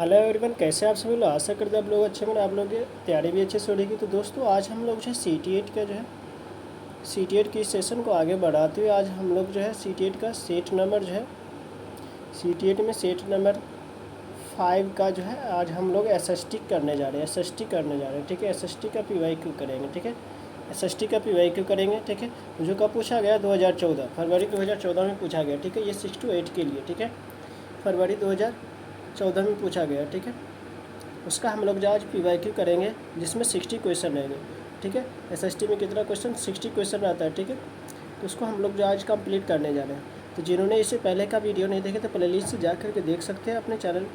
Hello everyone, कैसे आप सभी लोग। आशा करते हैं आप लोग अच्छे होंगे, आप लोगों की तैयारी भी अच्छे से हो रही। तो दोस्तों, आज हम लोग जो है CT8 का जो है CT8 की सेशन को आगे बढ़ाते हुए आज हम लोग जो है CT8 का सेट नंबर जो है CT8 में सेट नंबर 5 का जो है आज हम लोग SST करने जा रहे हैं। SST करने जा रहे हैं, ठीक है। SST का PYQ करेंगे, ठीक है। SST का PYQ करेंगे, ठीक है। जो कब पूछा गया 2014 फरवरी 2014 में पूछा गया, ठीक है। ये 6 to 8 के लिए, ठीक है। फरवरी 2014 में पूछा गया, ठीक है। उसका हम लोग जो आज PYQ करेंगे जिसमें 60 क्वेश्चन रहेंगे, ठीक है। SST में कितना क्वेश्चन 60 क्वेश्चन आता है, ठीक है। तो उसको हम लोग जो आज कंप्लीट करने जा रहे हैं। तो जिन्होंने इससे पहले का वीडियो नहीं देखे तो प्लेलिस्ट से जा करके देख सकते हैं, अपने चैनल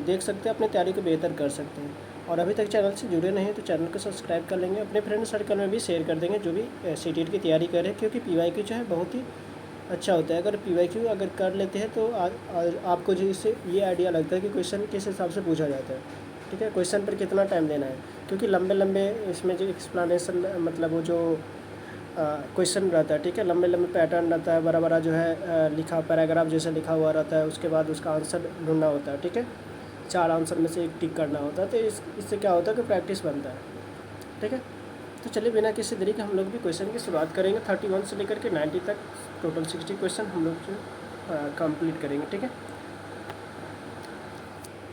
देख सकते हैं, अपनी तैयारी को बेहतर कर सकते हैं। और अभी तक चैनल से जुड़े नहीं तो चैनल को सब्सक्राइब कर लेंगे, अपने फ्रेंड सर्कल में भी शेयर कर देंगे जो भी CT8 की तैयारी करें, क्योंकि PYQ जो है बहुत ही अच्छा होता है। अगर PYQ अगर कर लेते हैं तो आपको जो इससे ये आइडिया लगता है कि क्वेश्चन किस हिसाब से पूछा जाता है, ठीक है। क्वेश्चन पर कितना टाइम देना है, क्योंकि लंबे लंबे इसमें जो एक्सप्लेनेशन मतलब वो जो क्वेश्चन रहता है, ठीक है। लंबे लंबे पैटर्न रहता है, बड़ा बड़ा जो है लिखा पैराग्राफ जैसे लिखा हुआ रहता है। उसके बाद उसका आंसर ढूंढना होता है, ठीक है। 4 आंसर में से एक टिक करना होता है। तो इससे क्या होता है कि प्रैक्टिस बनता है, ठीक है। तो चलिए बिना किसी देरी के हम लोग भी क्वेश्चन की शुरुआत करेंगे। 31 से लेकर के 90 तक टोटल 60 क्वेश्चन हम लोग जो कंप्लीट करेंगे, ठीक है।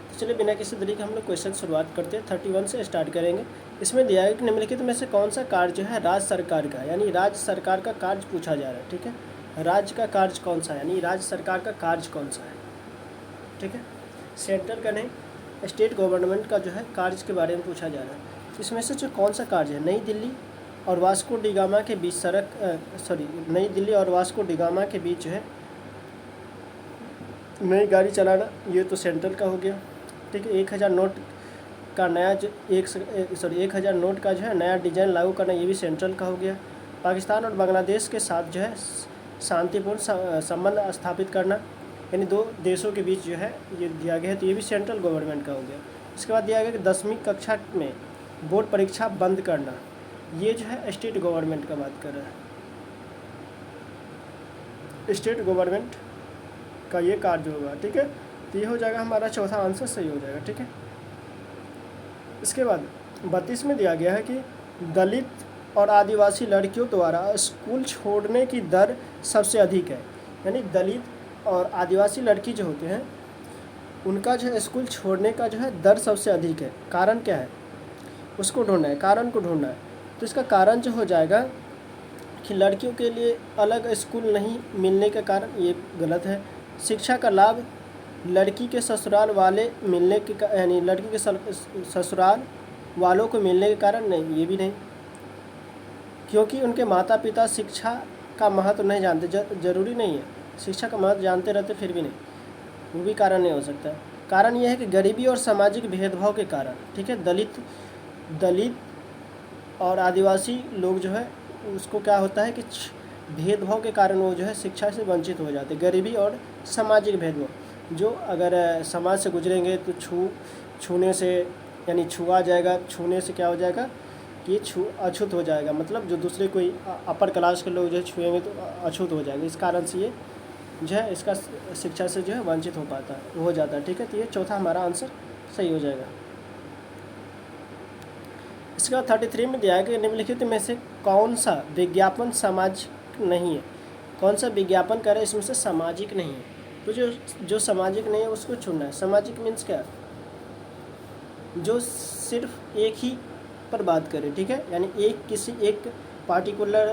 तो चलिए बिना किसी देरी के हम लोग क्वेश्चन शुरुआत करते हैं। 31 से स्टार्ट करेंगे। इसमें दिया है कि निम्नलिखित में से कौन सा कार्य जो है राज्य सरकार का, यानी राज्य सरकार का कार्य पूछा जा रहा है, ठीक है। राज्य का कार्य कौन सा है, यानी राज्य सरकार का कार्य कौन सा है, ठीक है। सेंट्रल का नहीं, स्टेट गवर्नमेंट का जो है कार्य के बारे में पूछा जा रहा है। इसमें से जो कौन सा कार्य है, नई दिल्ली और वास्को डिगामा के बीच नई दिल्ली और वास्को डिगामा के बीच जो है नई गाड़ी चलाना, ये तो सेंट्रल का हो गया, ठीक है। 1000 नोट का नया 1000 नोट का जो है नया डिज़ाइन लागू करना, ये भी सेंट्रल का हो गया। पाकिस्तान और बांग्लादेश के साथ जो है शांतिपूर्ण संबंध स्थापित करना, यानी दो देशों के बीच जो है ये दिया गया है, तो ये भी सेंट्रल गवर्नमेंट का हो गया। इसके बाद दिया गया कि 10वीं कक्षा में बोर्ड परीक्षा बंद करना, ये जो है स्टेट गवर्नमेंट का बात कर रहा है। स्टेट गवर्नमेंट का ये कार्य होगा, ठीक है। तो ये हो जाएगा हमारा चौथा आंसर, सही हो जाएगा, ठीक है। इसके बाद 32 में दिया गया है कि दलित और आदिवासी लड़कियों द्वारा स्कूल छोड़ने की दर सबसे अधिक है, यानी दलित और आदिवासी लड़की जो होते हैं उनका जो है स्कूल छोड़ने का जो है दर सबसे अधिक है। कारण क्या है, उसको ढूंढना है, कारण को ढूंढना है। तो इसका कारण जो हो जाएगा कि लड़कियों के लिए अलग स्कूल नहीं मिलने के कारण, ये गलत है। शिक्षा का लाभ लड़की के ससुराल वाले मिलने के यानी लड़की के ससुराल वालों को मिलने के कारण, नहीं, ये भी नहीं। क्योंकि उनके माता पिता शिक्षा का महत्व नहीं जानते, जरूरी नहीं है, शिक्षा का महत्व जानते रहते फिर भी नहीं, वो भी कारण नहीं हो सकता। कारण यह है कि गरीबी और सामाजिक भेदभाव के कारण, ठीक है। दलित और आदिवासी लोग जो है उसको क्या होता है कि भेदभाव के कारण वो जो है शिक्षा से वंचित हो जाते हैं। गरीबी और सामाजिक भेदभाव, जो अगर समाज से गुजरेंगे तो छूने से यानी छुआ जाएगा, छूने से क्या हो जाएगा कि अछूत हो जाएगा, मतलब जो दूसरे कोई अपर क्लास के लोग जो है छुएंगे तो अछूत हो जाएंगे। इस कारण से ये जो है इसका शिक्षा से जो है वंचित हो जाता है, ठीक है। तो ये चौथा हमारा आंसर सही हो जाएगा। इसके बाद 33 में दिया है कि निम्नलिखित में से कौन सा विज्ञापन सामाजिक नहीं है। कौन सा विज्ञापन करे इसमें से सामाजिक नहीं है, तो जो सामाजिक नहीं है उसको चुनना है। सामाजिक मीन्स क्या, जो सिर्फ एक ही पर बात करे, ठीक है, यानी किसी एक पार्टिकुलर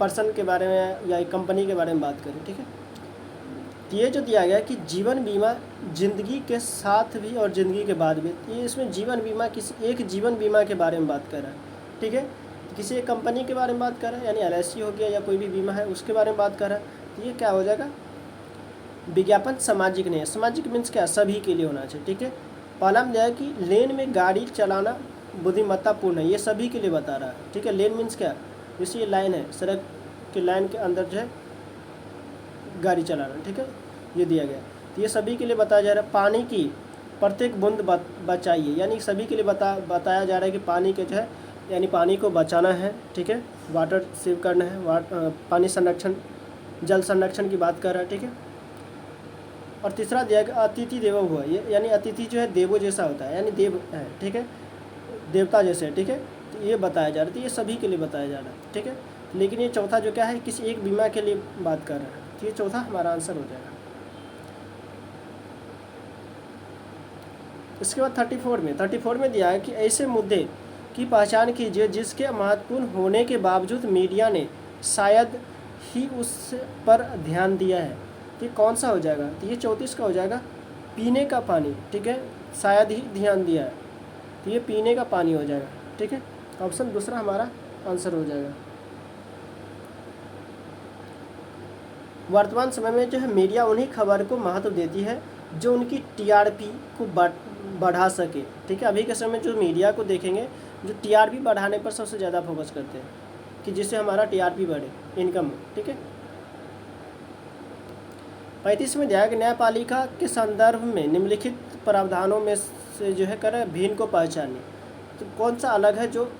पर्सन के बारे में या एक कंपनी के बारे में बात करें, ठीक है। तो ये जो दिया गया कि जीवन बीमा ज़िंदगी के साथ भी और ज़िंदगी के बाद भी, ये इसमें जीवन बीमा किसी एक जीवन बीमा के बारे में बात कर रहा है, ठीक है। तो किसी एक कंपनी के बारे में बात कर रहा है, यानी LIC हो गया या कोई भी बीमा है उसके बारे में बात कर रहा है, तो ये क्या हो जाएगा, विज्ञापन सामाजिक नहीं है। सामाजिक मीन्स क्या, सभी के लिए होना चाहिए, ठीक है। पहला में दिया है कि लेन में गाड़ी चलाना बुद्धिमत्तापूर्ण है, ये सभी के लिए बता रहा है, ठीक है। लेन मीन्स क्या, जैसे ये लाइन है, सड़क के लाइन के अंदर जो है गाड़ी चलाना, ठीक है, ये दिया गया। तो ये सभी के लिए बताया जा रहा है। पानी की प्रत्येक बूंद बचाइए, यानी सभी के लिए बताया जा रहा है कि पानी के जो है यानी पानी को बचाना है, ठीक है। वाटर सेव करना है, पानी संरक्षण, जल संरक्षण की बात कर रहा है, ठीक है। और तीसरा दिया गया अतिथि देवो भव, ये यानी अतिथि जो है देवो जैसा होता है, यानी देव है, ठीक है, देवता जैसे, ठीक है। तो ये बताया जा रहा है, तो ये सभी के लिए बताया जा रहा है, ठीक है। लेकिन ये चौथा जो क्या है, किसी एक बीमा के लिए बात कर रहा है, तो ये चौथा हमारा आंसर हो जाएगा। इसके बाद 34 में दिया है कि ऐसे मुद्दे की पहचान कीजिए जिसके महत्वपूर्ण होने के बावजूद मीडिया ने शायद ही उस पर ध्यान दिया है। तो ये कौन सा हो जाएगा, तो ये 34 का हो जाएगा, पीने का पानी, ठीक है, शायद ही ध्यान दिया है, तो ये पीने का पानी हो जाएगा, ठीक है। ऑप्शन दूसरा हमारा आंसर हो जाएगा। वर्तमान समय में जो है मीडिया उन्हीं खबर को महत्व देती है जो उनकी टीआरपी को बढ़ा सके, ठीक है। अभी के समय जो मीडिया को देखेंगे, जो टीआरपी बढ़ाने पर सबसे ज़्यादा फोकस करते हैं कि जिससे हमारा टीआरपी बढ़े, इनकम, ठीक है। 35 में दिया है कि न्यायपालिका के संदर्भ में निम्नलिखित प्रावधानों में से जो है कर भिन्न को पहचाने, तो कौन सा अलग है जो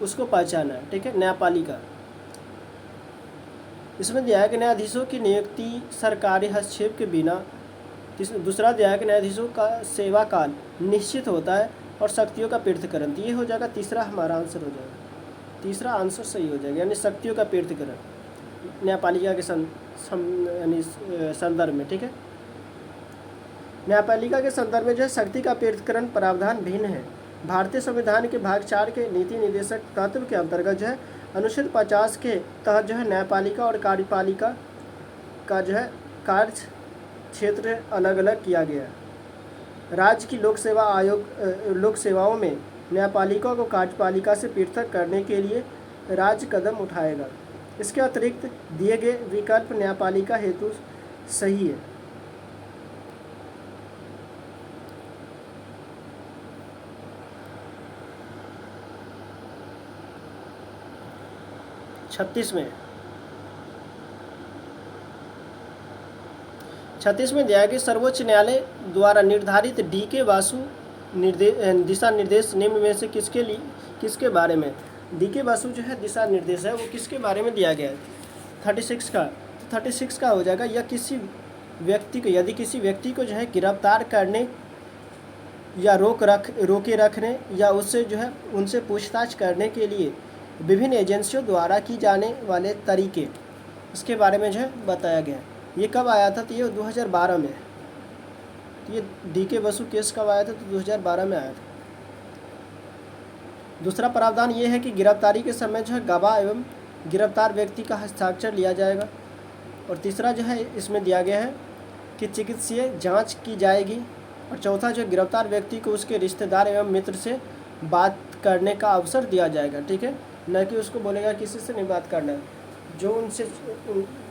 उसको पहचाना है, ठीक है, न्यायपालिका। इसमें दिया है कि न्यायाधीशों की नियुक्ति सरकारी हस्तक्षेप के बिना, दूसरा दिया है कि न्यायाधीशों का सेवा काल निश्चित होता है और शक्तियों का पृथक्करण, तो ये हो जाएगा तीसरा हमारा आंसर हो जाएगा, तीसरा आंसर सही हो जाएगा, यानी शक्तियों का पृथक्करण न्यायपालिका के यानी संदर्भ में, ठीक है। न्यायपालिका के संदर्भ में जो है शक्ति का पृथक्करण प्रावधान भिन्न है। भारतीय संविधान के भाग 4 के नीति निर्देशक तत्व के अंतर्गत जो है अनुच्छेद 50 के तहत जो है न्यायपालिका और कार्यपालिका का जो है कार्य क्षेत्र अलग अलग किया गया है। राज्य की लोक सेवा आयोग लोक सेवाओं में न्यायपालिका को कार्यपालिका से पृथक करने के लिए राज्य कदम उठाएगा। इसके अतिरिक्त दिए गए विकल्प न्यायपालिका हेतु सही है। छत्तीस में दिया है कि सर्वोच्च न्यायालय द्वारा निर्धारित डीके बासु दिशा निर्देश निम्न में से किसके बारे में, डीके बासु जो है दिशा निर्देश है वो किसके बारे में दिया गया है, 36 का हो जाएगा, या किसी व्यक्ति को, यदि किसी व्यक्ति को जो है गिरफ्तार करने या रोके रखने या उससे जो है उनसे पूछताछ करने के लिए विभिन्न एजेंसियों द्वारा की जाने वाले तरीके, इसके बारे में जो है बताया गया है। ये कब आया था, तो ये 2012 में, तो ये डीके बसु केस कब आया था, तो 2012 में आया था। दूसरा प्रावधान ये है कि गिरफ्तारी के समय जो है गवाह एवं गिरफ्तार व्यक्ति का हस्ताक्षर लिया जाएगा। और तीसरा जो है इसमें दिया गया है कि चिकित्सीय जांच की जाएगी। और चौथा जो गिरफ्तार व्यक्ति को उसके रिश्तेदार एवं मित्र से बात करने का अवसर दिया जाएगा, ठीक है, न कि उसको बोलेगा किसी से नहीं बात करना है, जो उनसे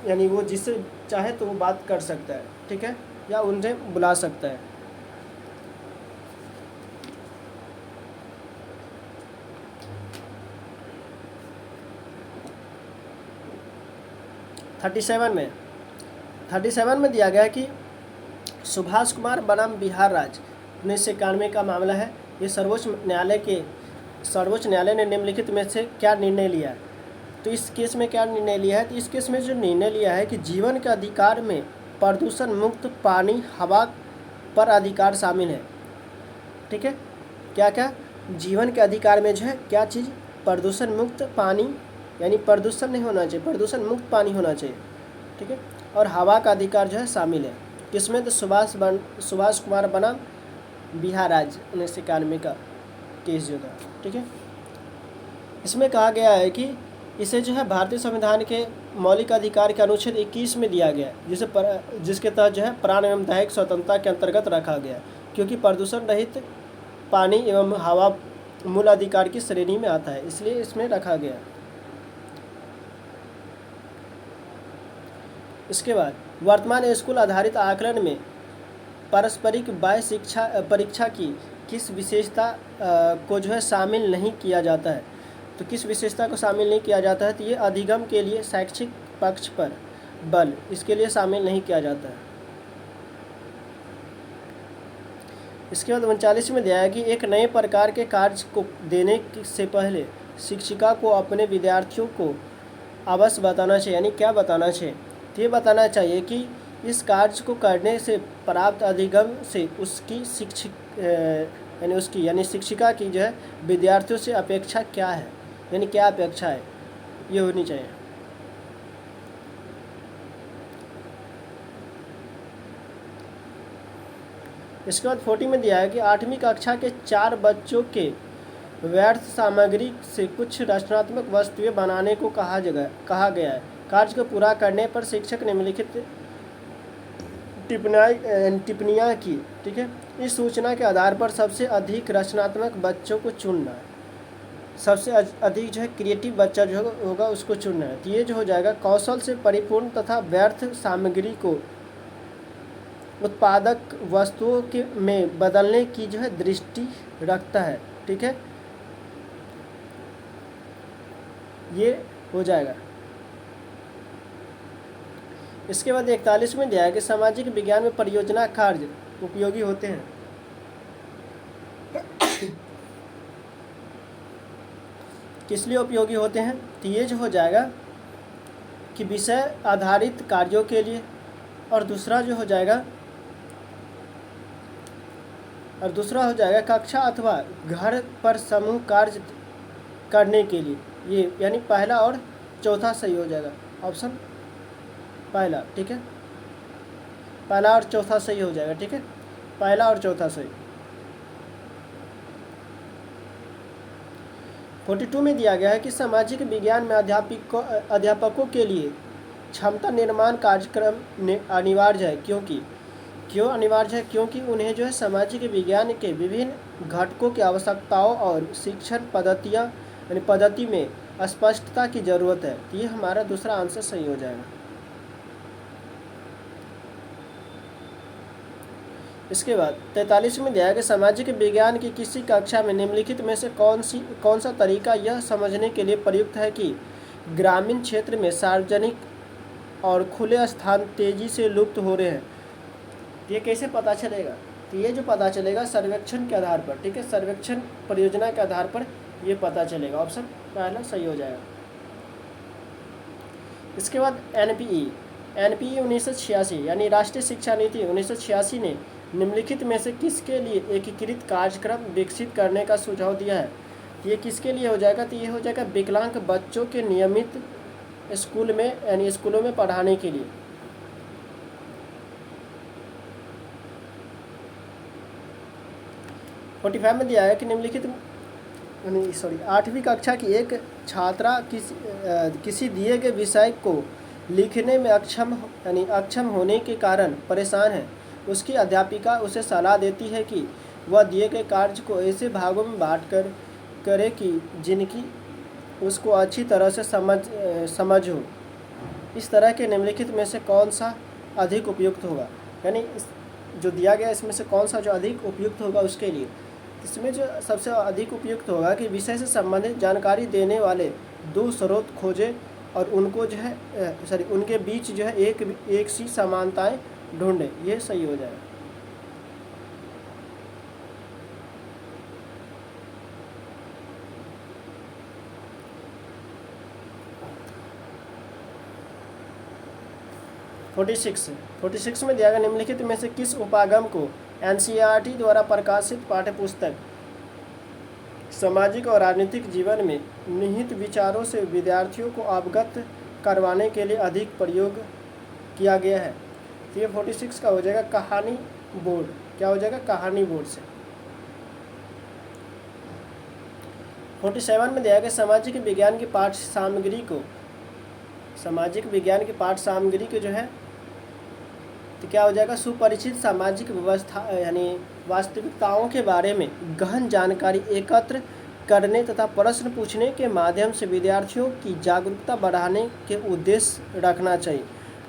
यानी वो जिससे चाहे तो वो बात कर सकता है, ठीक है, या उन्हें बुला सकता है। थर्टी सेवन में दिया गया है कि सुभाष कुमार बनाम बिहार राज्य 1991 का मामला है। ये सर्वोच्च न्यायालय ने निम्नलिखित में से क्या निर्णय लिया है, तो इस केस में क्या निर्णय लिया है, तो इस केस में जो निर्णय लिया है कि जीवन के अधिकार में प्रदूषण मुक्त पानी हवा पर अधिकार शामिल है, ठीक है। क्या क्या जीवन के अधिकार में जो है क्या चीज़, प्रदूषण मुक्त पानी, यानी प्रदूषण नहीं होना चाहिए, प्रदूषण मुक्त पानी होना चाहिए, ठीक है, और हवा का अधिकार जो है शामिल है। किसमें, तो सुभाष कुमार बनाम बिहार राज्य 1991 का केस जो था, ठीक है। इसमें कहा गया है कि इसे जो है भारतीय संविधान के मौलिक अधिकार के अनुच्छेद 21 में दिया गया है, जिसके तहत जो है प्राण एवं दैहिक स्वतंत्रता के अंतर्गत रखा गया, क्योंकि प्रदूषण रहित पानी एवं हवा मूल अधिकार की श्रेणी में आता है, इसलिए इसमें रखा गया। इसके बाद वर्तमान स्कूल आधारित आकलन में पारस्परिक बाह्य परीक्षा की किस विशेषता को जो है शामिल नहीं किया जाता है, तो किस विशेषता को शामिल नहीं किया जाता है, तो ये अधिगम के लिए शैक्षिक पक्ष पर बल, इसके लिए शामिल नहीं किया जाता है। इसके बाद 39 में दिया है कि एक नए प्रकार के कार्य को देने से पहले शिक्षिका को अपने विद्यार्थियों को अवश्य बताना चाहिए, यानी क्या बताना चाहिए, तो ये बताना चाहिए कि इस कार्य को करने से प्राप्त अधिगम से उसकी यानी शिक्षिका की जो है विद्यार्थियों से अपेक्षा क्या है, यानी क्या अपेक्षा है, ये होनी चाहिए। इसके बाद 40 में दिया है कि 8वीं कक्षा के 4 बच्चों के व्यर्थ सामग्री से कुछ रचनात्मक वस्तुएं बनाने को कहा गया है। कार्य को पूरा करने पर शिक्षक निम्नलिखित टिप्पणियाँ की। ठीक है, इस सूचना के आधार पर सबसे अधिक रचनात्मक बच्चों को चुनना है, सबसे अधिक जो है क्रिएटिव बच्चा जो होगा उसको चुनना है। तो ये जो हो जाएगा कौशल से परिपूर्ण तथा व्यर्थ सामग्री को उत्पादक वस्तुओं के में बदलने की जो है दृष्टि रखता है। ठीक है, ये हो जाएगा। इसके बाद 41 में दिया है कि सामाजिक विज्ञान में परियोजना कार्य उपयोगी होते हैं। किस लिए उपयोगी होते हैं? तो ये जो हो जाएगा कि विषय आधारित कार्यों के लिए, और दूसरा हो जाएगा कक्षा अथवा घर पर समूह कार्य करने के लिए। ये यानी पहला और चौथा सही हो जाएगा, ऑप्शन पहला। ठीक है, पहला और चौथा सही हो जाएगा। ठीक है, पहला और चौथा सही। 42 में दिया गया है कि सामाजिक विज्ञान में अध्यापकों के लिए क्षमता निर्माण कार्यक्रम अनिवार्य है। क्यों अनिवार्य है? क्योंकि उन्हें जो है सामाजिक विज्ञान के विभिन्न घटकों की आवश्यकताओं और शिक्षण पद्धति में स्पष्टता की जरूरत है। तो ये हमारा दूसरा आंसर सही हो जाएगा। इसके बाद 43 में दिया है कि सामाजिक विज्ञान की किसी कक्षा में निम्नलिखित में से कौन सा तरीका यह समझने के लिए प्रयुक्त है कि ग्रामीण क्षेत्र में सार्वजनिक और खुले स्थान तेजी से लुप्त हो रहे हैं। ये कैसे पता चलेगा? तो ये जो पता चलेगा सर्वेक्षण के आधार पर। ठीक है, सर्वेक्षण परियोजना के आधार पर ये पता चलेगा। ऑप्शन पहला सही हो जाएगा। इसके बाद एनपीई 1986 यानी राष्ट्रीय शिक्षा नीति 1986 ने निम्नलिखित में से किसके लिए एकीकृत कार्यक्रम विकसित करने का सुझाव दिया है? ये किसके लिए हो जाएगा? तो ये हो जाएगा विकलांग बच्चों के नियमित स्कूलों में पढ़ाने के लिए। (45) में दिया है कि निम्नलिखित 8वीं कक्षा की एक छात्रा किसी दिए गए विषय को लिखने में अक्षम होने के कारण परेशान है। उसकी अध्यापिका उसे सलाह देती है कि वह दिए गए कार्य को ऐसे भागों में बांट कर करे कि जिनकी उसको अच्छी तरह से समझ हो। इस तरह के निम्नलिखित में से कौन सा अधिक उपयुक्त होगा? यानी जो दिया गया इसमें से कौन सा जो अधिक उपयुक्त होगा उसके लिए। इसमें जो सबसे अधिक उपयुक्त होगा कि विषय से संबंधित जानकारी देने वाले 2 स्रोत खोजें और उनको जो है उनके बीच जो है एक सी समानताएं ढूंढें। ये सही हो जाएगा। (46) में दिया गया निम्नलिखित में से किस उपागम को एनसीईआरटी द्वारा प्रकाशित पाठ्यपुस्तक सामाजिक और राजनीतिक जीवन में निहित विचारों से विद्यार्थियों को अवगत करवाने के लिए अधिक प्रयोग किया गया है? तो ये 46 का हो जाएगा कहानी बोर्ड। क्या हो जाएगा? कहानी बोर्ड से। 47 में दिया गया सामाजिक विज्ञान की पाठ्य सामग्री को जो है तो क्या हो जाएगा? सुपरिचित सामाजिक व्यवस्था यानी वास्तविकताओं के बारे में गहन जानकारी एकत्र करने तथा प्रश्न पूछने के माध्यम से विद्यार्थियों की जागरूकता बढ़ाने के उद्देश्य रखना चाहिए।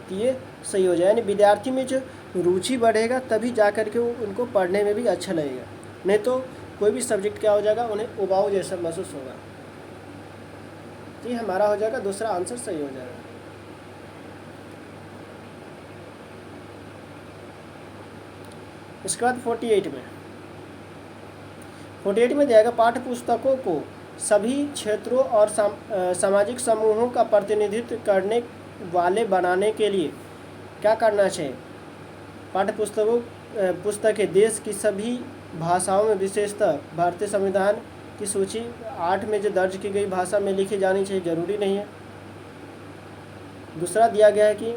तो ये सही हो जाए। यानी विद्यार्थी में जो रुचि बढ़ेगा तभी जा कर के उनको पढ़ने में भी अच्छा लगेगा, नहीं तो कोई भी सब्जेक्ट क्या हो जाएगा, उन्हें उबाऊ जैसा महसूस होगा। तो ये हमारा हो जाएगा दूसरा आंसर सही हो जाएगा। इसके बाद 48 में दिया गया पाठ्य पुस्तकों को सभी क्षेत्रों और सामाजिक समूहों का प्रतिनिधित्व करने वाले बनाने के लिए क्या करना चाहिए? पाठ्य पुस्तकें देश की सभी भाषाओं में, विशेषतः भारतीय संविधान की सूची 8 में जो दर्ज की गई भाषा में लिखी जानी चाहिए, जरूरी नहीं है। दूसरा दिया गया है कि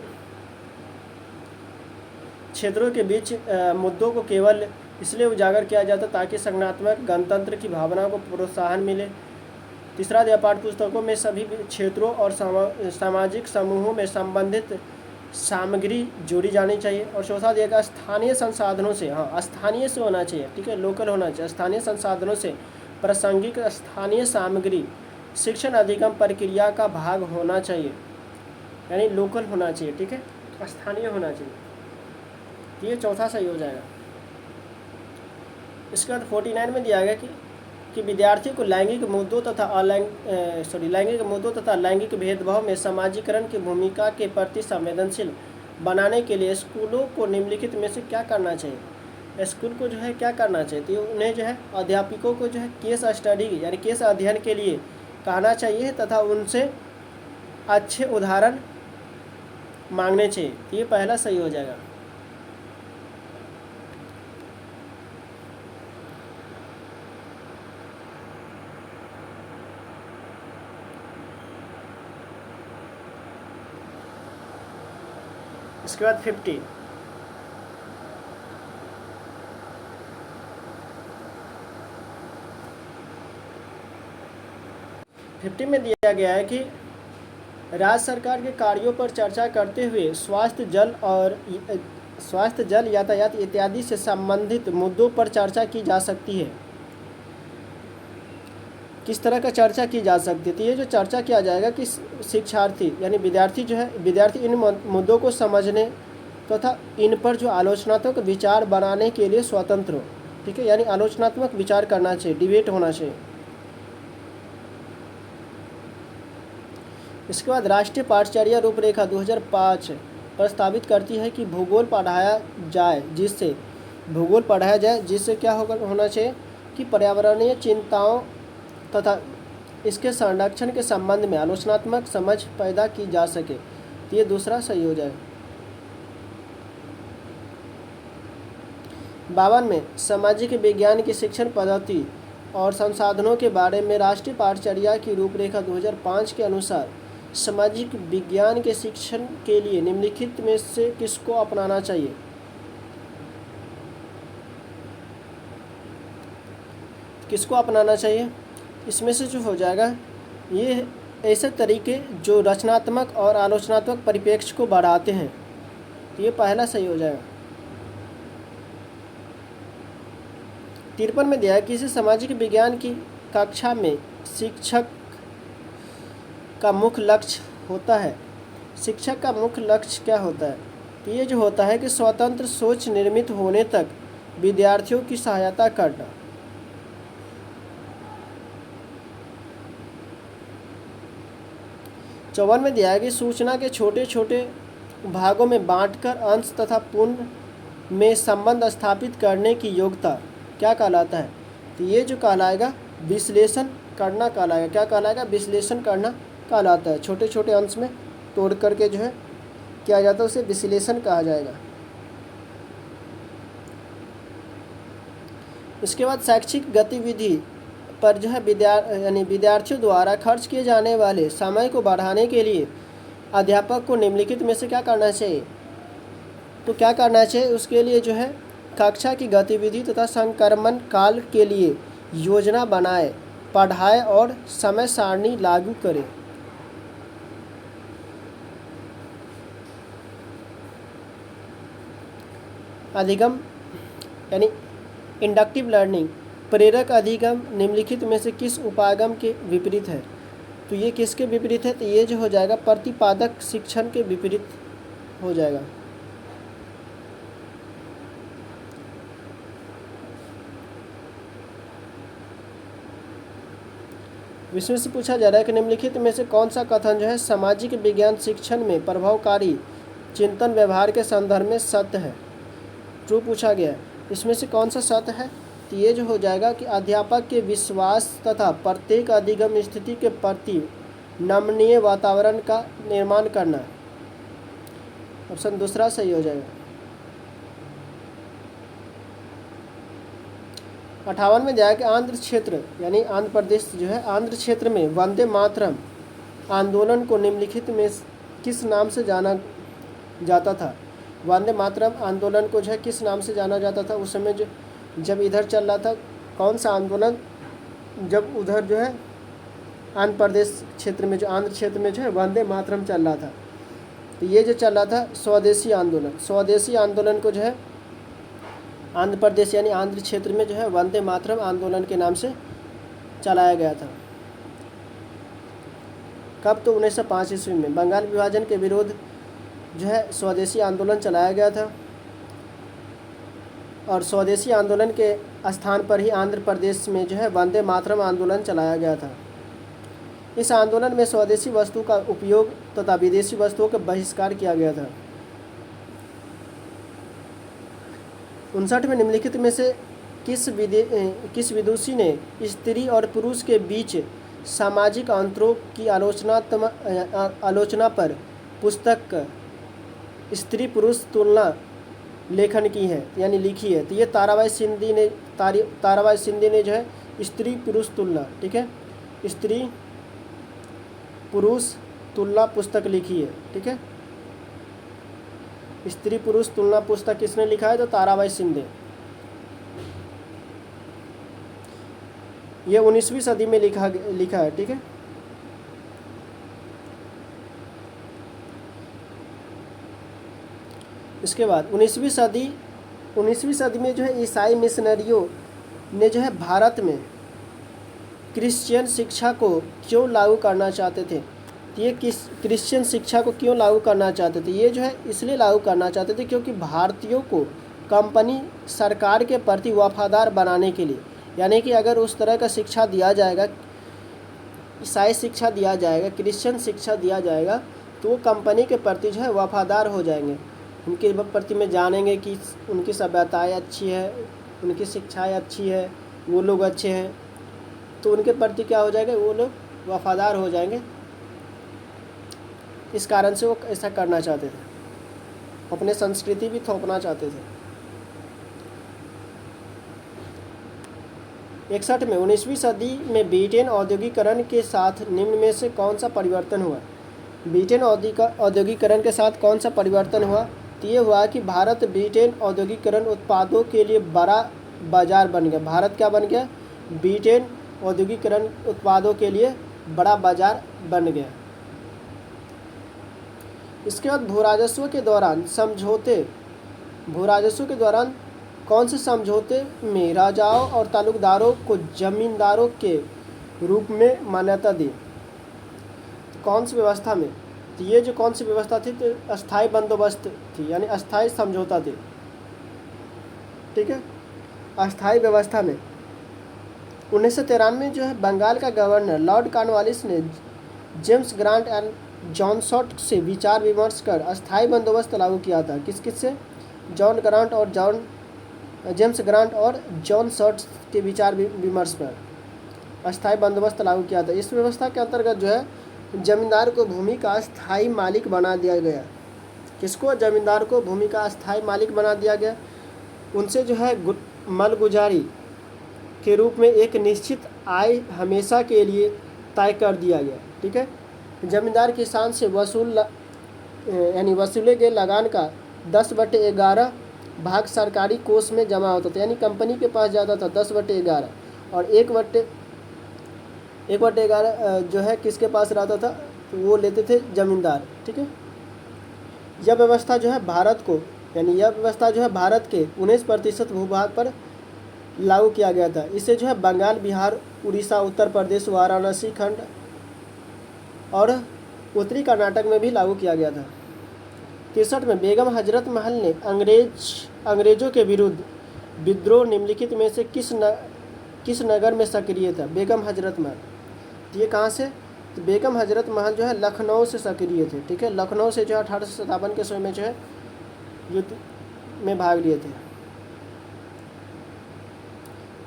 क्षेत्रों के बीच मुद्दों को केवल इसलिए उजागर किया जाता ताकि संगठनात्मक गणतंत्र की भावना को प्रोत्साहन मिले। तीसरा दिया, पाठ्य पुस्तकों में सभी क्षेत्रों और सामाजिक समूहों में संबंधित सामग्री जोड़ी जानी चाहिए। और चौथा दिया गया, स्थानीय संसाधनों से, हाँ स्थानीय से होना चाहिए, ठीक है, लोकल होना चाहिए, स्थानीय संसाधनों से प्रासंगिक स्थानीय सामग्री शिक्षण अधिगम प्रक्रिया का भाग होना चाहिए, यानी लोकल होना चाहिए, ठीक है, स्थानीय होना चाहिए। ये चौथा सही हो जाएगा। इसके बाद 49 में दिया गया कि विद्यार्थी को लैंगिक मुद्दों तथा लैंगिक मुद्दों तथा लैंगिक भेदभाव में समाजीकरण की भूमिका के प्रति संवेदनशील बनाने के लिए स्कूलों को निम्नलिखित में से क्या करना चाहिए। स्कूल को जो है क्या करना चाहिए, तो उन्हें जो है अध्यापकों को जो है केस स्टडी यानी केस अध्ययन के लिए कहना चाहिए तथा उनसे अच्छे उदाहरण मांगने चाहिए। तो ये पहला सही हो जाएगा। इसके बाद 50 में दिया गया है कि राज्य सरकार के कार्यों पर चर्चा करते हुए स्वास्थ्य, जल, यातायात इत्यादि से संबंधित मुद्दों पर चर्चा की जा सकती है। किस तरह का चर्चा की जा सकती है, तो ये जो चर्चा किया जाएगा कि शिक्षार्थी यानी विद्यार्थी इन मुद्दों को समझने तथा इन पर जो आलोचनात्मक विचार बनाने के लिए स्वतंत्र हो, ठीक है, यानी आलोचनात्मक विचार करना चाहिए, डिबेट होना चाहिए। इसके बाद राष्ट्रीय पाठचर्या रूपरेखा 2005 प्रस्तावित करती है कि भूगोल पढ़ाया जाए, जिससे क्या होना चाहिए कि पर्यावरणीय चिंताओं तथा इसके संरक्षण के संबंध में आलोचनात्मक समझ पैदा की जा सके। तो ये दूसरा सही हो जाए। 52 में सामाजिक विज्ञान की शिक्षण पद्धति और संसाधनों के बारे में राष्ट्रीय पाठचर्या की रूपरेखा 2005 के अनुसार सामाजिक विज्ञान के शिक्षण के लिए निम्नलिखित में से किसको अपनाना चाहिए। किसको अपनाना चाहिए, इसमें से जो हो जाएगा ये ऐसे तरीके जो रचनात्मक और आलोचनात्मक परिप्रेक्ष्य को बढ़ाते हैं। तो ये पहला सही हो जाएगा। 53 में दिया है कि किसी सामाजिक विज्ञान की कक्षा में शिक्षक का मुख्य लक्ष्य होता है। शिक्षक का मुख्य लक्ष्य क्या होता है, तो ये जो होता है कि स्वतंत्र सोच निर्मित होने तक विद्यार्थियों की सहायता करना। चौवन में दिया है कि सूचना के छोटे छोटे भागों में बांटकर अंश तथा पूर्ण में संबंध स्थापित करने की योग्यता क्या कहलाता है, तो ये जो कहलाएगा विश्लेषण करना कहलाएगा। क्या कहलाएगा, विश्लेषण करना कहलाता है। छोटे छोटे अंश में तोड़ करके जो है किया जाता है, उसे विश्लेषण कहा जाएगा। इसके बाद शैक्षिक गतिविधि पर जो है विद्यार्थियों द्वारा खर्च किए जाने वाले समय को बढ़ाने के लिए अध्यापक को निम्नलिखित में से क्या करना चाहिए। तो क्या करना चाहिए, उसके लिए जो है कक्षा की गतिविधि तथा संक्रमण काल के लिए योजना बनाए, पढ़ाए और समय सारणी लागू करें। अधिगम यानी इंडक्टिव लर्निंग, प्रेरक अधिगम निम्नलिखित में से किस उपागम के विपरीत है। तो ये किसके विपरीत है, तो ये जो हो जाएगा प्रतिपादक शिक्षण के विपरीत हो जाएगा। इसमें से पूछा जा रहा है कि निम्नलिखित में से कौन सा कथन जो है सामाजिक विज्ञान शिक्षण में प्रभावकारी चिंतन व्यवहार के संदर्भ में सत्य है। ट्रू पूछा गया है। इसमें से कौन सा सत्य है, तो ये जो हो जाएगा कि अध्यापक के विश्वास तथा प्रत्येक अधिगम स्थिति के प्रति नमनीय वातावरण का निर्माण करना। ऑप्शन दूसरा सही हो जाएगा। 58 में दिया है कि आंध्र क्षेत्र यानी आंध्र प्रदेश जो है, आंध्र क्षेत्र में वंदे मातरम आंदोलन को निम्नलिखित में किस नाम से जाना जाता था। वंदे मातरम आंदोलन को जो है किस नाम से जाना जाता था उस समय, जो जब इधर चल रहा था कौन सा आंदोलन, जब उधर जो है आंध्र प्रदेश क्षेत्र में, जो आंध्र क्षेत्र में जो है वंदे मातरम चल रहा था, तो ये जो चल रहा था स्वदेशी आंदोलन, स्वदेशी आंदोलन को जो है आंध्र प्रदेश यानी आंध्र क्षेत्र में जो है वंदे मातरम आंदोलन के नाम से चलाया गया था। कब? तो 1905 ईस्वी में बंगाल विभाजन के विरोध जो है स्वदेशी आंदोलन चलाया गया था, और स्वदेशी आंदोलन के स्थान पर ही आंध्र प्रदेश में जो है वंदे मातरम आंदोलन चलाया गया था। इस आंदोलन में स्वदेशी वस्तु का उपयोग तथा विदेशी वस्तुओं का बहिष्कार किया गया था। 59 में निम्नलिखित में से किस विदुषी ने स्त्री और पुरुष के बीच सामाजिक अंतरों की आलोचना पर पुस्तक स्त्री पुरुष तुलना लेखन की है यानी लिखी है। तो ये ताराबाई सिंधी ने जो है स्त्री पुरुष तुलना, ठीक है, स्त्री पुरुष तुलना पुस्तक लिखी है, ठीक है। स्त्री पुरुष तुलना पुस्तक किसने लिखा है? तो ताराबाई सिंधे। ये 19वीं सदी में लिखा है, ठीक है। इसके बाद 19वीं सदी में जो है ईसाई मिशनरियों ने जो है भारत में क्रिश्चियन शिक्षा को क्यों लागू करना चाहते थे। तो ये क्रिश्चियन शिक्षा को क्यों लागू करना चाहते थे? ये जो है इसलिए लागू करना चाहते थे क्योंकि भारतीयों को कंपनी सरकार के प्रति वफादार बनाने के लिए, यानी कि अगर उस तरह का शिक्षा दिया जाएगा, ईसाई शिक्षा दिया जाएगा, क्रिश्चियन शिक्षा दिया जाएगा, तो वो कंपनी के प्रति जो है वफादार हो जाएंगे, उनके प्रति में जानेंगे कि उनकी सभ्यताएँ अच्छी है, उनकी शिक्षाएँ अच्छी है, वो लोग अच्छे हैं, तो उनके प्रति क्या हो जाएगा, वो लोग वफादार हो जाएंगे। इस कारण से वो ऐसा करना चाहते थे, अपने संस्कृति भी थोपना चाहते थे। 61 में 19वीं सदी में ब्रिटेन औद्योगिकरण के साथ निम्न में से कौन सा परिवर्तन हुआ। ब्रिटेन औद्योगिकरण के साथ कौन सा परिवर्तन हुआ? तो ये हुआ कि भारत ब्रिटेन औद्योगिकरण उत्पादों के लिए बड़ा बाजार बन गया। भारत क्या बन गया? ब्रिटेन औद्योगिकरण उत्पादों के लिए बड़ा बाजार बन गया। इसके बाद भूराजस्व के दौरान कौन से समझौते में राजाओं और तालुकदारों को जमींदारों के रूप में मान्यता दी? कौन सी व्यवस्था में? तो ये जो कौन सी व्यवस्था थी, तो अस्थाई बंदोबस्त थी, यानी अस्थाई समझौता थी, ठीक है। अस्थाई व्यवस्था में 1993 में जो है बंगाल का गवर्नर लॉर्ड कॉर्नवालिस ने James grant and John short से विचार विमर्श कर अस्थाई बंदोबस्त लागू किया था। किस से? जेम्स ग्रांट और जॉन शॉर्ट के विचार विमर्श पर अस्थाई बंदोबस्त लागू किया था। इस व्यवस्था के अंतर्गत जो है जमींदार को भूमि का स्थायी मालिक बना दिया गया। किसको? जमींदार को भूमि का स्थायी मालिक बना दिया गया। उनसे जो है मालगुजारी के रूप में एक निश्चित आय हमेशा के लिए तय कर दिया गया, ठीक है। जमींदार किसान से वसूले गए लगान का 10/11 भाग सरकारी कोष में जमा होता था, यानी कंपनी के पास जाता था 10/11, और 1/11 जो है किसके पास रहता था? तो वो लेते थे जमींदार, ठीक है। यह व्यवस्था जो है भारत के 19% भूभाग पर लागू किया गया था। इसे जो है बंगाल, बिहार, उड़ीसा, उत्तर प्रदेश, वाराणसी खंड और उत्तरी कर्नाटक में भी लागू किया गया था। 63 में बेगम हजरत महल ने अंग्रेजों के विरुद्ध विद्रोह निम्नलिखित में से किस नगर में सक्रिय था? बेगम हजरत महल। तो ये कहाँ से? तो बेगम हजरत महल जो है लखनऊ से सक्रिय थे, ठीक है। लखनऊ से जो है 1857 के समय में जो है युद्ध में भाग लिए थे।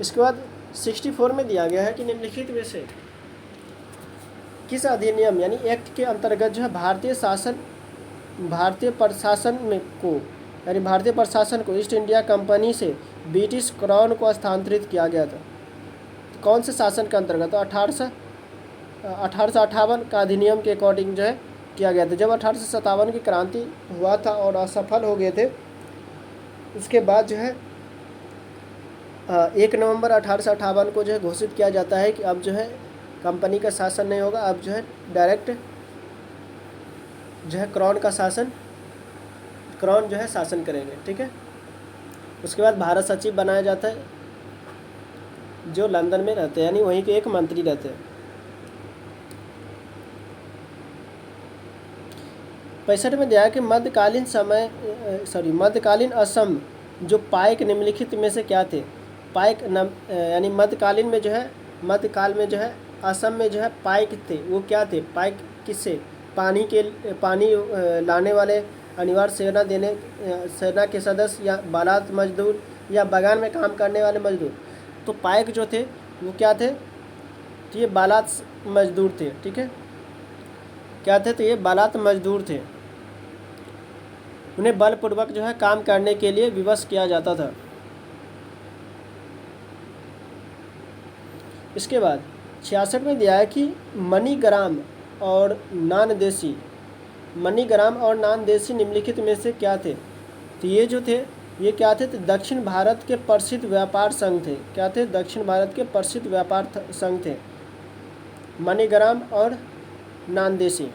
इसके बाद 64 में दिया गया है कि निम्नलिखित में से किस अधिनियम यानी एक्ट के अंतर्गत जो है भारतीय प्रशासन को ईस्ट इंडिया कंपनी से ब्रिटिश क्राउन को स्थानांतरित किया गया था? कौन से शासन के अंतर्गत? तो 1858 का अधिनियम के अकॉर्डिंग जो है किया गया था। जब 1857 की क्रांति हुआ था और असफल हो गए थे, उसके बाद जो है 1 नवंबर 1858 को जो है घोषित किया जाता है कि अब जो है कंपनी का शासन नहीं होगा, अब जो है डायरेक्ट जो है क्राउन जो है शासन करेंगे। ठीक है। उसके बाद भारत सचिव बनाया जाता है, जो लंदन में रहते हैं, यानी वहीं के एक मंत्री रहते हैं। 65 में दिया है कि मध्यकालीन असम जो पाइक निम्नलिखित में से क्या थे? यानी मध्यकाल में जो है असम में जो है पाइक थे, वो क्या थे? पाइक किससे? पानी लाने वाले अनिवार्य सेना के सदस्य या बालात मजदूर या बागान में काम करने वाले मजदूर। तो पाइक जो थे वो क्या थे? तो ये बालात मजदूर थे। ठीक है। क्या थे? तो ये बालात मजदूर थे। उन्हें बलपूर्वक जो है काम करने के लिए विवश किया जाता था। इसके बाद 66 में दिया है कि मणिग्राम और नानदेशी निम्नलिखित में से क्या थे? तो ये जो थे ये क्या थे? तो दक्षिण भारत के प्रसिद्ध व्यापार संघ थे। क्या थे? दक्षिण भारत के प्रसिद्ध व्यापार संघ थे मणिग्राम और नानदेशी।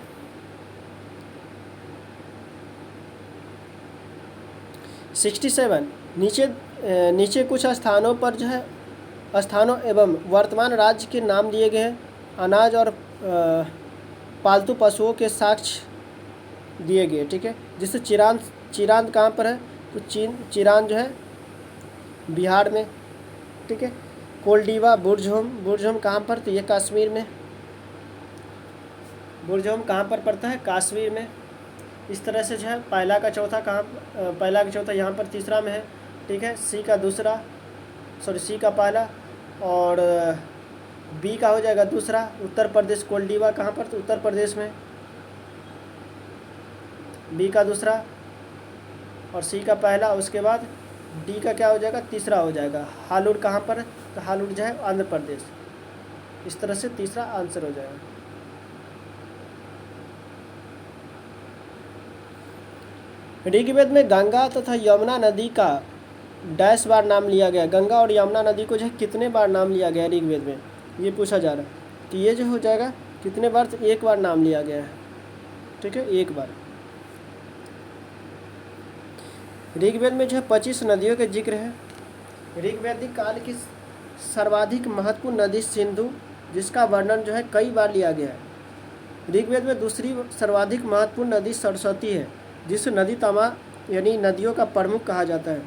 67 नीचे कुछ स्थानों एवं वर्तमान राज्य के नाम दिए गए हैं। अनाज और पालतू पशुओं के साक्ष्य दिए गए। ठीक है। जिससे चिरांद कहाँ पर है? तो चिरांद जो है बिहार में। ठीक है। कोल्डीवा बुरझोम कहाँ पर? तो ये कश्मीर में। बुरझोम कहाँ पर पड़ता है? कश्मीर में। इस तरह से जो है पहला का चौथा यहाँ पर तीसरा में है। ठीक है। सी का पहला और बी का हो जाएगा दूसरा। उत्तर प्रदेश कोल्डीवा कहाँ पर? तो उत्तर प्रदेश में। बी का दूसरा और सी का पहला। उसके बाद डी का क्या हो जाएगा? तीसरा हो जाएगा। हालूर कहाँ पर? तो हालूर जो है आंध्र प्रदेश। इस तरह से तीसरा आंसर हो जाएगा। ऋग्वेद में गंगा तथा यमुना नदी का डैश बार नाम लिया गया। गंगा और यमुना नदी को जो है कितने बार नाम लिया गया ऋग्वेद में? ये पूछा जा रहा है। तो ये जो हो जाएगा कितने बार? तो एक बार नाम लिया गया है। ठीक है, एक बार। ऋग्वेद में जो है 25 नदियों के जिक्र है। ऋग्वैदिक काल की सर्वाधिक महत्वपूर्ण नदी सिंधु, जिसका वर्णन जो है कई बार लिया गया है। ऋग्वेद में दूसरी सर्वाधिक महत्वपूर्ण नदी सरस्वती है, जिसे नदी तमा यानी नदियों का प्रमुख कहा जाता है।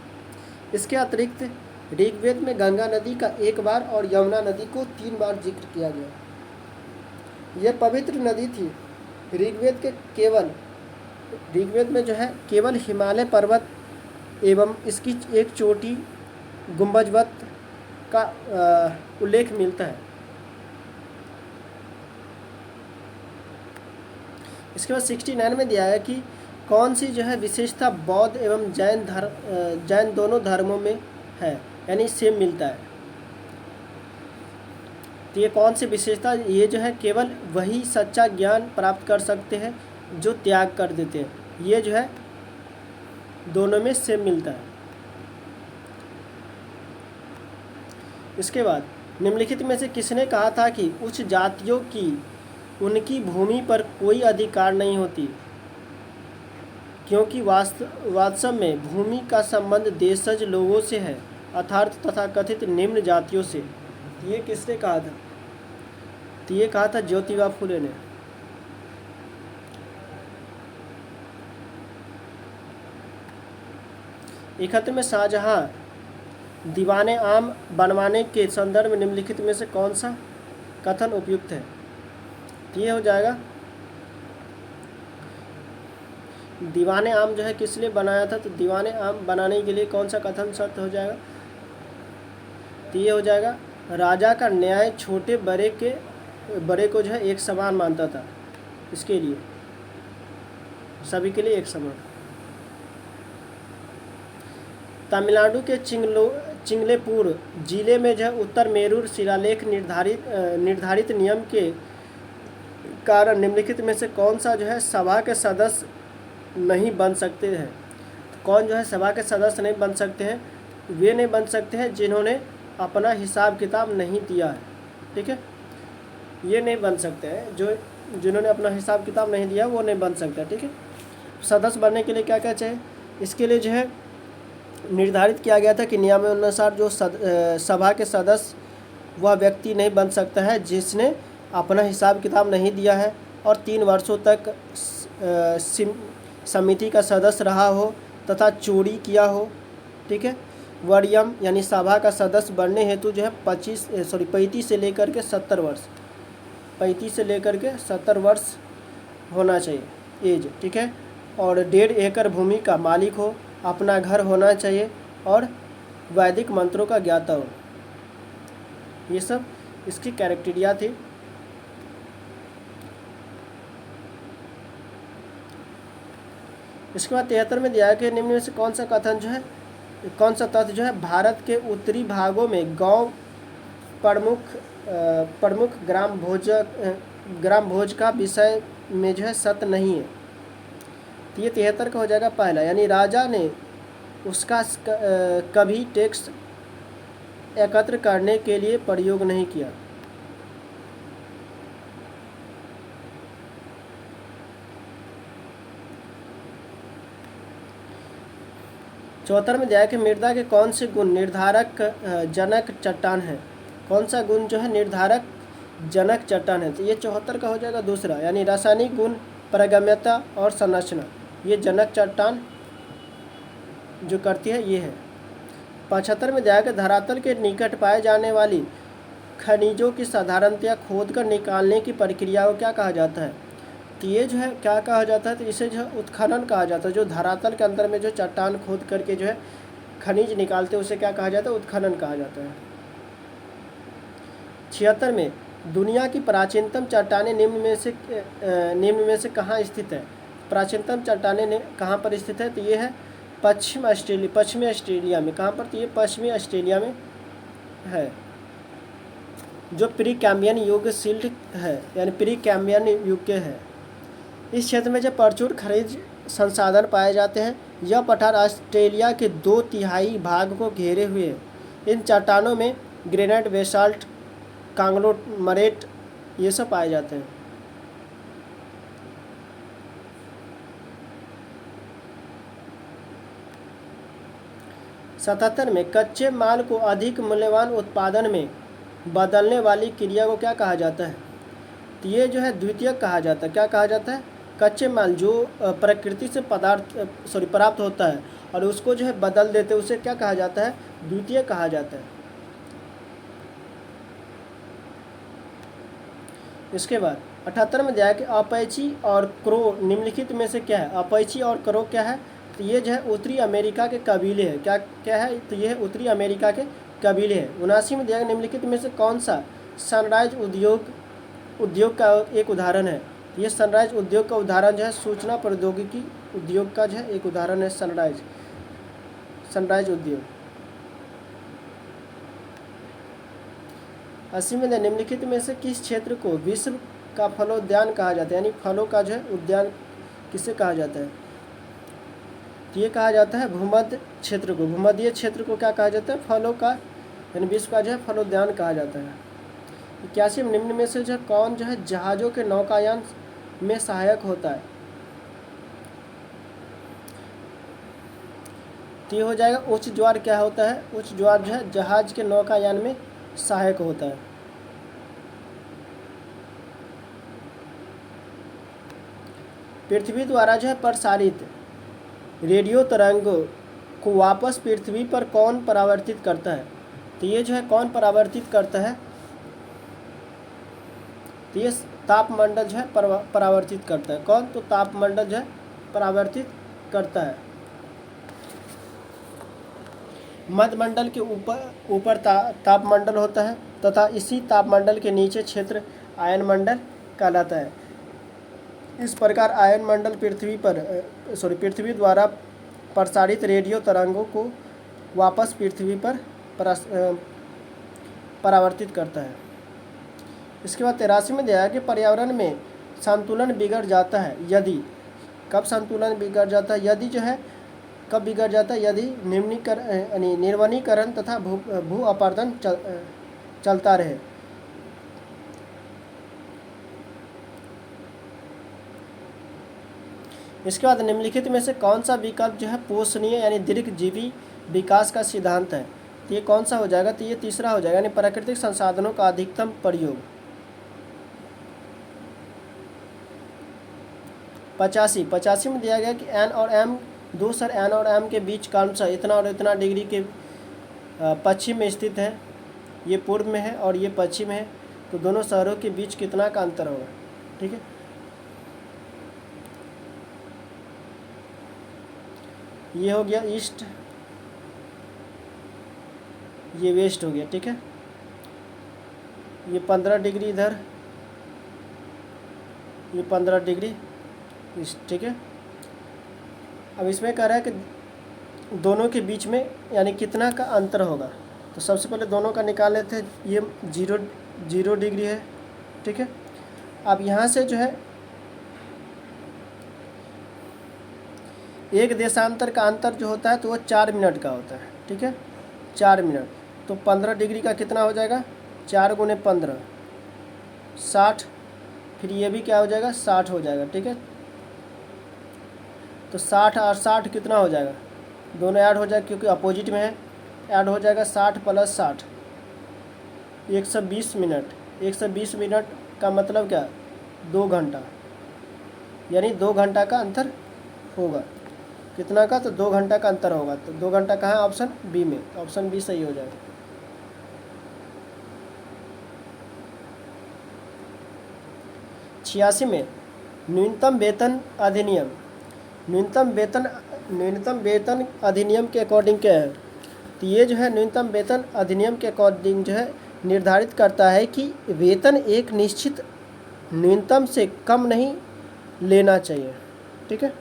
इसके अतिरिक्त ऋग्वेद में गंगा नदी का एक बार और यमुना नदी को 3 बार जिक्र किया गया। यह पवित्र नदी थी। ऋग्वेद में जो है केवल हिमालय पर्वत एवं इसकी एक चोटी गुंबजवत का उल्लेख मिलता है। इसके बाद 69 में दिया है कि कौन सी जो है विशेषता बौद्ध एवं जैन दोनों धर्मों में है, यानी सेम मिलता है। तो ये कौन सी विशेषता? ये जो है केवल वही सच्चा ज्ञान प्राप्त कर सकते हैं जो त्याग कर देते हैं। ये जो है दोनों में सेम मिलता है। इसके बाद निम्नलिखित में से किसने कहा था कि उच्च जातियों की उनकी भूमि पर कोई अधिकार नहीं होती, क्योंकि वास्तव में भूमि का संबंध देशज लोगों से है, अर्थात तथाकथित निम्न जातियों से। ये किसने कहा था? तो ये कहा था ज्योतिबा फुले ने। इकहत्तर में शाहजहां दीवाने आम बनवाने के संदर्भ में निम्नलिखित में से कौन सा कथन उपयुक्त है? तो ये हो जाएगा दीवाने आम जो है किस लिए बनाया था? तो दीवाने आम बनाने के लिए कौन सा कथन सत्य हो जाएगा? तो ये हो जाएगा राजा का न्याय छोटे बड़े को जो है एक समान मानता था, इसके लिए सभी के लिए एक समान। तमिलनाडु के चिंगलेपुर जिले में जो है उत्तर मेरूर शिलालेख निर्धारित नियम के कारण निम्नलिखित में से कौन सा जो है सभा के सदस्य नहीं बन सकते हैं। तो कौन जो है सभा के सदस्य नहीं बन सकते हैं, वे नहीं बन सकते हैं जिन्होंने अपना हिसाब किताब नहीं दिया है। ठीक है, ये नहीं बन सकते हैं, जिन्होंने अपना हिसाब किताब नहीं दिया वो नहीं बन सकता। ठीक है, सदस्य बनने के लिए क्या क्या चाहिए, इसके लिए जो है निर्धारित किया गया था कि नियमानुसार जो सभा के सदस्य वह व्यक्ति नहीं बन सकता है जिसने अपना हिसाब किताब नहीं दिया है और 3 वर्षों तक समिति का सदस्य रहा हो तथा चोरी किया हो। ठीक है, वरीयम यानी सभा का सदस्य बनने हेतु जो है 35 से लेकर के 70 वर्ष 35 से लेकर के 70 वर्ष होना चाहिए एज। ठीक है, और 1.5 एकड़ भूमि का मालिक हो, अपना घर होना चाहिए और वैदिक मंत्रों का ज्ञाता हो। ये सब इसकी क्राइटेरिया थी। इसके बाद 73 में दिया है कि निम्न में से कौन सा तथ्य जो है भारत के उत्तरी भागों में गांव प्रमुख ग्राम भोज का विषय में जो है सत्य नहीं है। तो ये 73 का हो जाएगा पहला, यानी राजा ने उसका कभी टैक्स एकत्र करने के लिए प्रयोग नहीं किया। चौहत्तर में दिया है कि मृदा के कौन से गुण निर्धारक जनक चट्टान है। कौन सा गुण जो है निर्धारक जनक चट्टान है। तो ये 74 का हो जाएगा दूसरा, यानी रासायनिक गुण, पारगम्यता और संरचना, ये जनक चट्टान जो करती है ये है। 75 में दिया है कि धरातल के निकट पाए जाने वाली खनिजों की साधारणतया खोद कर निकालने की प्रक्रिया को क्या कहा जाता है। तो ये जो है क्या कहा जाता है, तो इसे जो है उत्खनन कहा जाता है। जो धरातल के अंदर में जो चट्टान खोद करके जो है खनिज निकालते हैं उसे क्या कहा जाता है, उत्खनन कहा जाता है। 76 में दुनिया की प्राचीनतम चट्टानें निम्न में से कहाँ स्थित है। प्राचीनतम चट्टानें कहाँ पर स्थित है, तो ये है पश्चिमी ऑस्ट्रेलिया में। कहाँ पर, तो ये पश्चिमी ऑस्ट्रेलिया में है, जो प्री कैम्बियन युग सिल्ट है, यानी प्री कैम्बियन युग के है। इस क्षेत्र में जब प्रचुर खनिज संसाधन पाए जाते हैं। यह पठार ऑस्ट्रेलिया के 2/3 भाग को घेरे हुए है। इन चट्टानों में ग्रेनाइट, बेसाल्ट, कांग्लोमरेट ये सब पाए जाते हैं। सतहत्तर में कच्चे माल को अधिक मूल्यवान उत्पादन में बदलने वाली क्रिया को क्या कहा जाता है। तो ये जो है द्वितीयक कहा जाता है। क्या कहा जाता है, कच्चे माल जो प्रकृति से प्राप्त होता है और उसको जो है बदल देते हैं उसे क्या कहा जाता है, द्वितीयक कहा जाता है। इसके बाद 78 में दिया है कि अपैची और क्रो निम्नलिखित में से क्या है। अपैची और क्रो क्या है, तो ये जो है उत्तरी अमेरिका के कबीले हैं। क्या है, तो ये उत्तरी अमेरिका के कबीले हैं। 79 में दिया निम्नलिखित में से कौन सा सनराइज उद्योग का एक उदाहरण है। ये सनराइज उद्योग का उदाहरण जो है सूचना प्रौद्योगिकी उद्योग का जो है एक उदाहरण है सनराइज उद्योग। 80 में निम्नलिखित में से किस क्षेत्र को विश्व का फलोद्यान कहा जाता है, यानी फलों का जो है उद्यान किसे कहा जाता है। तो ये कहा जाता है भूमध्य क्षेत्र को। भूमध्य क्षेत्र को क्या कहा जाता है, फलों का यानी विश्व का जो है फलोद्यान कहा जाता है। 81 में निम्न में से जो कौन जो है जहाज़ों के नौकायान में सहायक होता है। तो ये हो जाएगा उच्च ज्वार। क्या होता है, उच्च ज्वार जो है जहाज के नौकायान में सहायक होता है। पृथ्वी द्वारा जो है प्रसारित रेडियो तरंगों को वापस पृथ्वी पर कौन परावर्तित करता है। तो ये जो है कौन परावर्तित करता है, तो ये तापमंडल जो है परावर्तित करता है। कौन, तो तापमंडल जो है परावर्तित करता है। मध्यमंडल के ऊपर तापमंडल होता है तथा इसी तापमंडल के नीचे क्षेत्र आयनमंडल कहलाता है। इस प्रकार आयनमंडल पृथ्वी द्वारा प्रसारित रेडियो तरंगों को वापस पृथ्वी पर परावर्तित करता है। इसके बाद 83 में दिया है कि पर्यावरण में संतुलन बिगड़ जाता है यदि, कब संतुलन बिगड़ जाता है, यदि जो है कब बिगड़ जाता है, यदि निर्वनीकरण तथा भू अपरदन चलता रहे। इसके बाद निम्नलिखित में से कौन सा विकल्प जो है पोषणीय यानी दीर्घजीवी विकास का सिद्धांत है, तो ये कौन सा हो जाएगा, तो ये तीसरा हो जाएगा, यानी प्राकृतिक संसाधनों का अधिकतम प्रयोग। 85 में दिया गया कि एन और एम, दो शहर एन और एम के बीच क्रमशः इतना और इतना डिग्री के पश्चिम में स्थित है, ये पूर्व में है और ये पश्चिम है, तो दोनों शहरों के बीच कितना का अंतर होगा। ठीक है, ये हो गया ईस्ट, ये वेस्ट हो गया। ठीक है, ये 15 डिग्री इधर, ये 15 डिग्री ईस्ट। ठीक है, अब इसमें कह रहा है कि दोनों के बीच में यानी कितना का अंतर होगा, तो सबसे पहले दोनों का निकाल लेते हैं। ये 0 डिग्री है। ठीक है, अब यहाँ से जो है एक देशांतर का अंतर जो होता है तो वो 4 मिनट का होता है। ठीक है, 4 मिनट, तो 15 डिग्री का कितना हो जाएगा, 4 गुने 15 60, फिर ये भी क्या हो जाएगा 60 हो जाएगा। ठीक है, तो 60 और 60 कितना हो जाएगा, दोनों ऐड हो जाएगा क्योंकि अपोजिट में है, ऐड हो जाएगा 60 + 60 120 मिनट। 120 मिनट का मतलब क्या, 2 घंटा, यानी 2 घंटा का अंतर होगा। कितना का, तो 2 घंटा का अंतर होगा। तो 2 घंटा कहाँ है, ऑप्शन बी में, तो ऑप्शन बी सही हो जाएगा। 86 में न्यूनतम वेतन अधिनियम, न्यूनतम वेतन अधिनियम के अकॉर्डिंग क्या है, तो ये जो है न्यूनतम वेतन अधिनियम के अकॉर्डिंग जो है निर्धारित करता है कि वेतन एक निश्चित न्यूनतम से कम नहीं लेना चाहिए। ठीक है,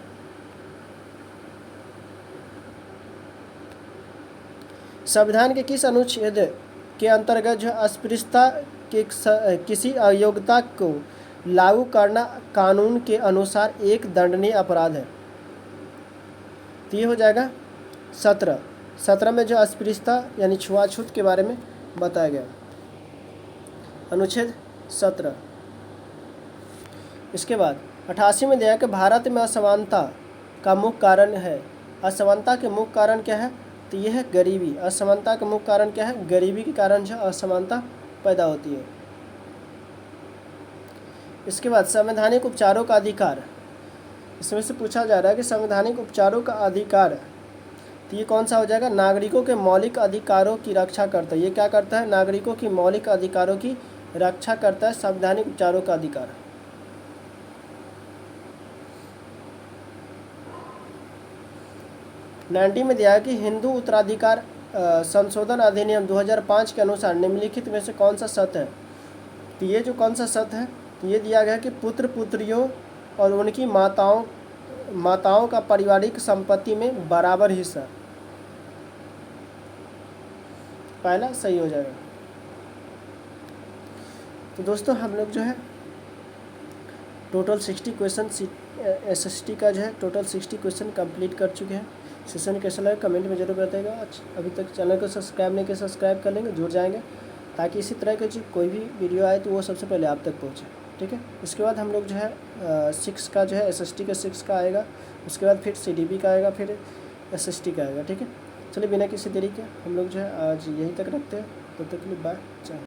संविधान के किस अनुच्छेद के अंतर्गत जो अस्पृश्यता के किसी अयोग्यता को लागू करना कानून के अनुसार एक दंडनीय अपराध है, तो ये हो जाएगा 17 में जो अस्पृश्यता यानी छुआछूत के बारे में बताया गया, अनुच्छेद 17। इसके बाद 88 में दिया कि भारत में असमानता का मुख्य कारण है, असमानता के मुख्य कारण क्या है, तो यह है गरीबी। असमानता का मुख्य कारण क्या है, गरीबी के कारण जो असमानता पैदा होती है। इसके बाद संवैधानिक उपचारों का अधिकार, इसमें से पूछा जा रहा है कि संवैधानिक उपचारों का अधिकार, तो ये कौन सा हो जाएगा, नागरिकों के मौलिक अधिकारों की रक्षा करता है। ये क्या करता है, नागरिकों की मौलिक अधिकारों की रक्षा करता है संवैधानिक उपचारों का अधिकार। नाइनटी में दिया है कि हिंदू उत्तराधिकार संशोधन अधिनियम 2005 के अनुसार निम्नलिखित में से कौन सा सत्य है, तो ये जो कौन सा सत्य है, तो ये दिया गया कि पुत्र पुत्रियों और उनकी माताओं का पारिवारिक संपत्ति में बराबर हिस्सा, पहला सही हो जाएगा। तो दोस्तों हम लोग जो है टोटल 60 क्वेश्चन SST का जो है टोटल 60 क्वेश्चन कंप्लीट कर चुके हैं। सेशन कैसा लगा कमेंट में जरूर बताइएगा। अभी तक चैनल को सब्सक्राइब नहीं किया, सब्सक्राइब कर लेंगे, जुड़ जाएंगे, ताकि इसी तरह की कोई भी वीडियो आए तो वो सबसे पहले आप तक पहुँचे। ठीक है, इसके बाद हम लोग जो है 6 का जो है SST का 6 का आएगा, उसके बाद फिर CDP का आएगा, फिर SST का आएगा। ठीक है, चलिए बिना किसी देरी के हम लोग जो है आज यहीं तक रखते हैं। तब तक के लिए बाय, जय।